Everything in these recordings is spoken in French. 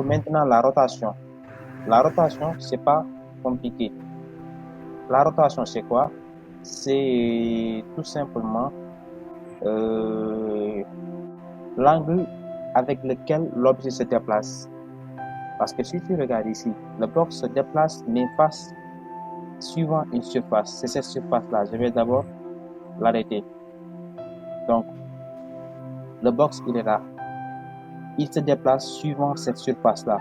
Maintenant, la rotation. La rotation, c'est pas compliqué. La rotation, c'est quoi? C'est tout simplement l'angle avec lequel l'objet se déplace. Parce que si tu regardes ici, le box se déplace mais face suivant une surface. C'est cette surface-là. Je vais d'abord l'arrêter. Donc, le box, il est là. Il se déplace suivant cette surface-là.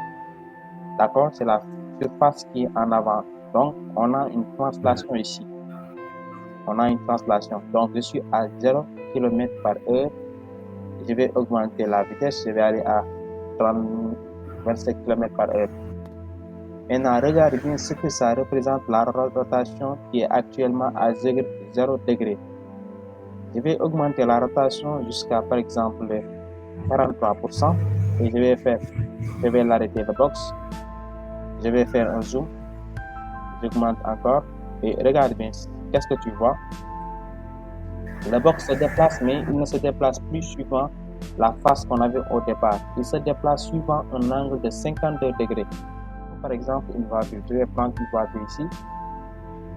D'accord? C'est la surface qui est en avant. Donc, on a une translation ici. On a une translation. Donc, je suis à 0 km par heure. Je vais augmenter la vitesse. Je vais aller à 25 km par heure. Maintenant, regarde bien ce que ça représente la rotation qui est actuellement à 0 degré. Je vais augmenter la rotation jusqu'à par exemple 43% et je vais l'arrêter le box. Je vais faire un zoom. J'augmente encore et regarde bien. Qu'est-ce que tu vois? Le box se déplace, mais il ne se déplace plus suivant la face qu'on avait au départ. Il se déplace suivant un angle de 52 degrés. Par exemple, une voiture. Je vais prendre une voiture ici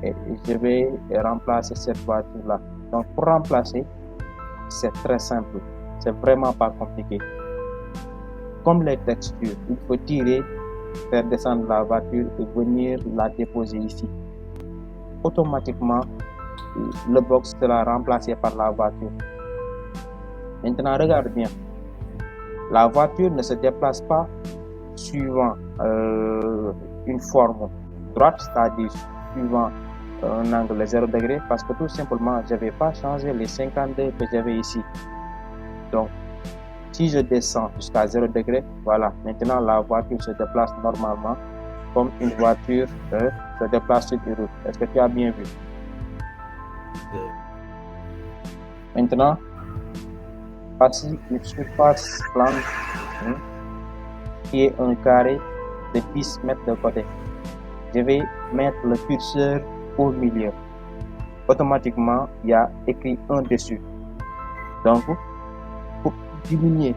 et je vais remplacer cette voiture-là. Donc, pour remplacer, c'est très simple. C'est vraiment pas compliqué. Comme les textures, il faut tirer, faire descendre la voiture et venir la déposer ici. Automatiquement, le box sera remplacé par la voiture. Maintenant, regarde bien. La voiture ne se déplace pas suivant une forme droite, c'est-à-dire suivant un angle de 0 degré, parce que tout simplement, je ne vais pas changer les 52 que j'avais ici. Donc, si je descends jusqu'à 0 degré, voilà, maintenant la voiture se déplace normalement comme une voiture se déplace sur une route. Est-ce que tu as bien vu? Maintenant, voici une surface plane qui est un carré de 10 mètres de côté. Je vais mettre le curseur au milieu. Automatiquement, il y a écrit 1 dessus. Donc, pour diminuer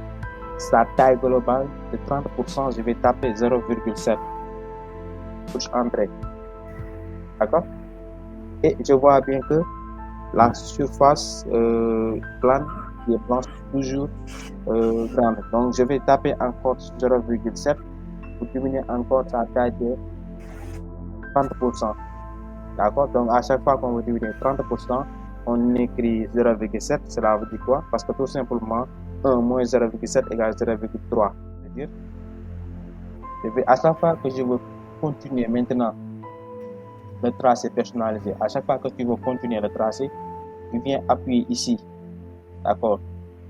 sa taille globale de 30%, je vais taper 0,7. Touche Entrée. D'accord? Et je vois bien que la surface plane qui est blanche toujours grande. Donc, je vais taper encore 0,7 pour diminuer encore sa taille de 30%. D'accord? Donc, à chaque fois qu'on veut diminuer 30%, on écrit 0,7. Cela veut dire quoi? Parce que tout simplement, 1 moins 0,7 égale 0,3. C'est-à-dire, à chaque fois que je veux continuer maintenant le tracé personnalisé, à chaque fois que tu veux continuer le tracé, tu viens appuyer ici. D'accord?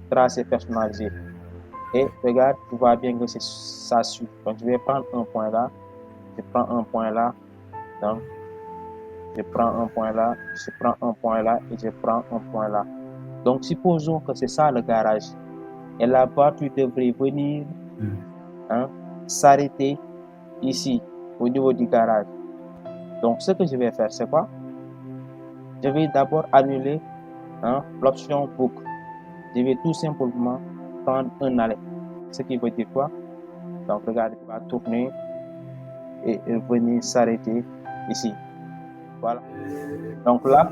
Tracé personnalisé. Et regarde, tu vois bien que ça suit. Donc, je vais prendre un point là. Je prends un point là. Donc, je prends un point là. Je prends un point là. Et je prends un point là. Donc, supposons que c'est ça le garage. Et la voiture devrait venir s'arrêter ici, au niveau du garage. Donc, ce que je vais faire, c'est quoi? Je vais d'abord annuler l'option book. Je vais tout simplement prendre un arrêt. Ce qui veut dire quoi? Donc, regarde, il va tourner et venir s'arrêter ici. Voilà. Donc là,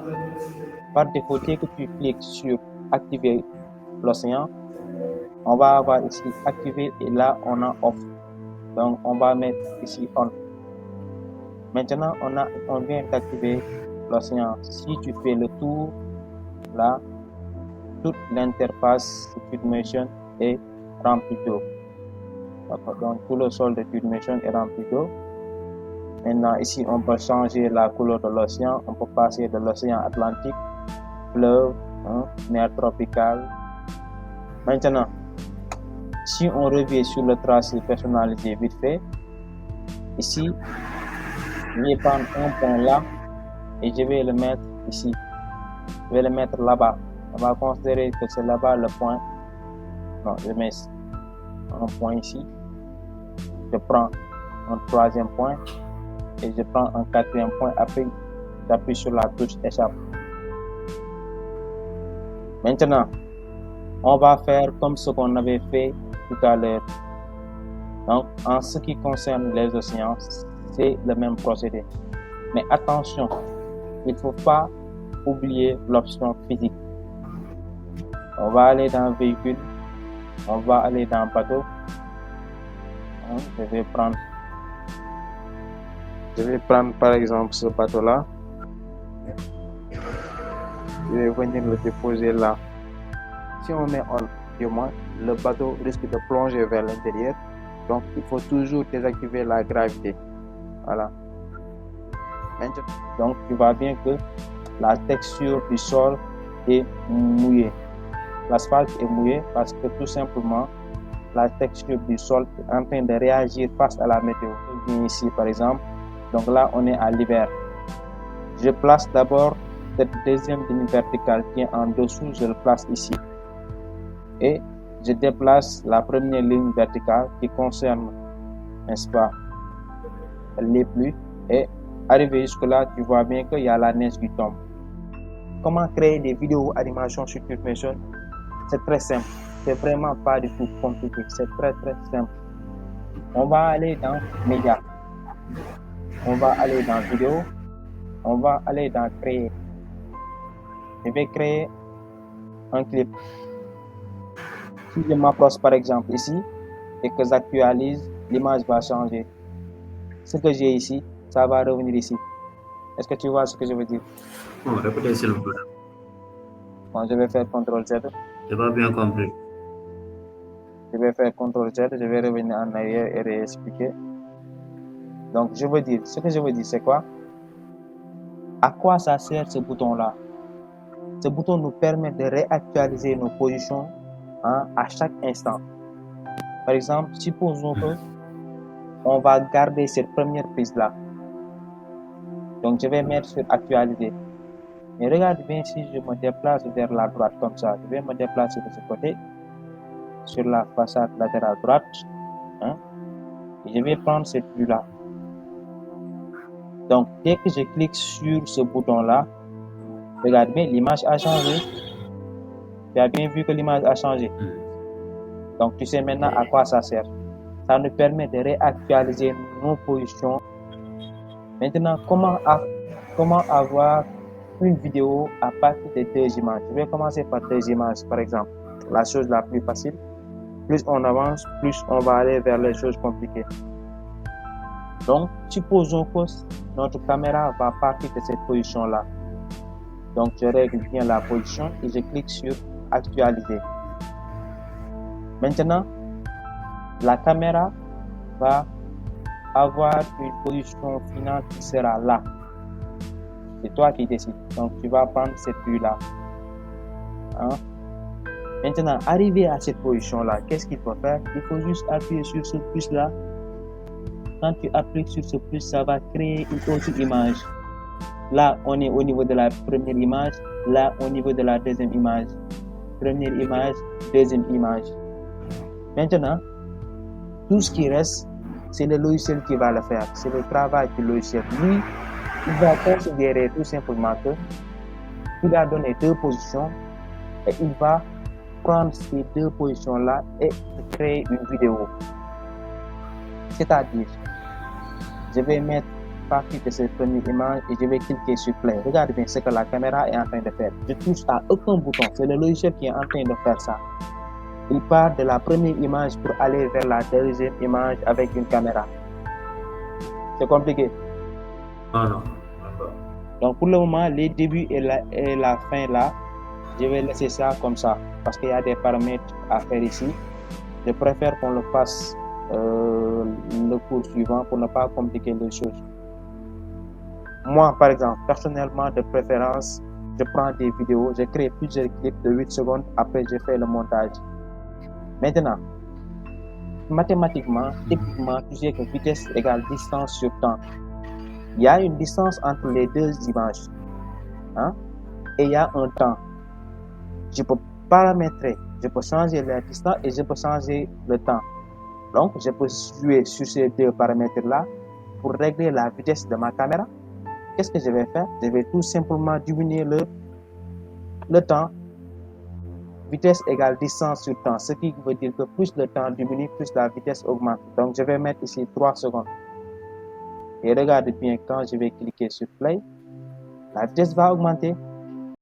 par défaut, dès que tu cliques sur activer l'océan, on va avoir ici activer et là, on a off. Donc, on va mettre ici on. Maintenant, on vient d'activer l'océan. Si tu fais le tour, là, toute l'interface de Twinmotion est remplie d'eau. Donc, tout le sol de Twinmotion est rempli d'eau. Maintenant, ici, on peut changer la couleur de l'océan. On peut passer de l'océan Atlantique, fleuve, mer tropicale. Maintenant, si on revient sur le tracé personnalisé vite fait, ici, je vais prendre un point là et je vais le mettre ici. Je vais le mettre là-bas. On va considérer que c'est là-bas le point. Non, je mets un point ici. Je prends un troisième point et je prends un quatrième point. Après, j'appuie sur la touche échappe. Maintenant, on va faire comme ce qu'on avait fait tout à l'heure. Donc, en ce qui concerne les océans, c'est le même procédé. Mais attention, il ne faut pas oublier l'option physique. On va aller dans véhicule, on va aller dans bateau. Je vais prendre par exemple ce bateau-là. Je vais venir le déposer là. Si on met on, du moins, le bateau risque de plonger vers l'intérieur. Donc, il faut toujours désactiver la gravité. Voilà. Maintenant, donc, tu vois bien que la texture du sol est mouillée. L'asphalte est mouillé parce que tout simplement, la texture du sol est en train de réagir face à la météo. Je viens ici, par exemple. Donc là, on est à l'hiver. Je place d'abord cette deuxième ligne verticale qui est en dessous, je le place ici. Et je déplace la première ligne verticale qui concerne, n'est-ce pas, les pluies. Et arrivé jusque-là, tu vois bien qu'il y a la neige qui tombe. Comment créer des vidéos animations sur Turkmation? C'est très simple. C'est vraiment pas du tout compliqué. C'est très simple. On va aller dans médias. On va aller dans vidéo. On va aller dans créer. Je vais créer un clip. Si je m'approche par exemple ici et que j'actualise, l'image va changer. Ce que j'ai ici, ça va revenir ici. Est-ce que tu vois ce que je veux dire? Bon, répétez s'il vous plaît. Bon, je vais faire CTRL-Z. Je n'ai pas bien compris. Je vais faire CTRL-Z, je vais revenir en arrière et réexpliquer. Donc, ce que je veux dire, c'est quoi? À quoi ça sert ce bouton-là? Ce bouton nous permet de réactualiser nos positions à chaque instant. Par exemple, supposons que on va garder cette première prise-là. Donc, je vais mettre sur actualiser. Mais regarde bien si je me déplace vers la droite comme ça. Je vais me déplacer de ce côté, sur la façade latérale droite. Et je vais prendre cette vue-là. Donc, dès que je clique sur ce bouton-là, regarde bien, l'image a changé. Tu as bien vu que l'image a changé. Donc, tu sais maintenant à quoi ça sert. Ça nous permet de réactualiser nos positions. Maintenant, comment avoir une vidéo à partir de 2 images? Je vais commencer par 2 images, par exemple. La chose la plus facile. Plus on avance, plus on va aller vers les choses compliquées. Donc, supposons que notre caméra va partir de cette position-là. Donc, je règle bien la position et je clique sur actualiser. Maintenant, la caméra va avoir une position finale qui sera là. C'est toi qui décides. Donc, tu vas prendre cette vue-là. Maintenant, arrivé à cette position-là, qu'est-ce qu'il faut faire? Il faut juste appuyer sur ce plus-là. Quand tu appuies sur ce plus, ça va créer une autre image. Là, on est au niveau de la première image. Là, au niveau de la deuxième image. Première image, deuxième image. Maintenant, tout ce qui reste, c'est le logiciel qui va le faire. C'est le travail du logiciel. Lui, il va considérer tout simplement que il a donné 2 positions et il va prendre ces 2 positions-là et créer une vidéo. C'est-à-dire, je vais mettre partie de cette première image et je vais cliquer sur play. Regarde bien ce que la caméra est en train de faire. Je touche à aucun bouton. C'est le logiciel qui est en train de faire ça. Il part de la première image pour aller vers la deuxième image avec une caméra. C'est compliqué. Non. Donc pour le moment, les débuts et la fin là, je vais laisser ça comme ça parce qu'il y a des paramètres à faire ici. Je préfère qu'on le fasse le cours suivant pour ne pas compliquer les choses. Moi, par exemple, personnellement, de préférence, je prends des vidéos, je crée plusieurs clips de 8 secondes, après je fais le montage. Maintenant, mathématiquement, techniquement, tu sais que vitesse égale distance sur temps. Il y a une distance entre les 2 images. Et il y a un temps. Je peux paramétrer, je peux changer la distance et je peux changer le temps. Donc, je peux jouer sur ces 2 paramètres-là pour régler la vitesse de ma caméra. Qu'est-ce que je vais faire? Je vais tout simplement diminuer le temps. vitesse égale distance sur temps, ce qui veut dire que plus le temps diminue, plus la vitesse augmente. Donc, je vais mettre ici 3 secondes. Et regardez bien, quand je vais cliquer sur play, la vitesse va augmenter.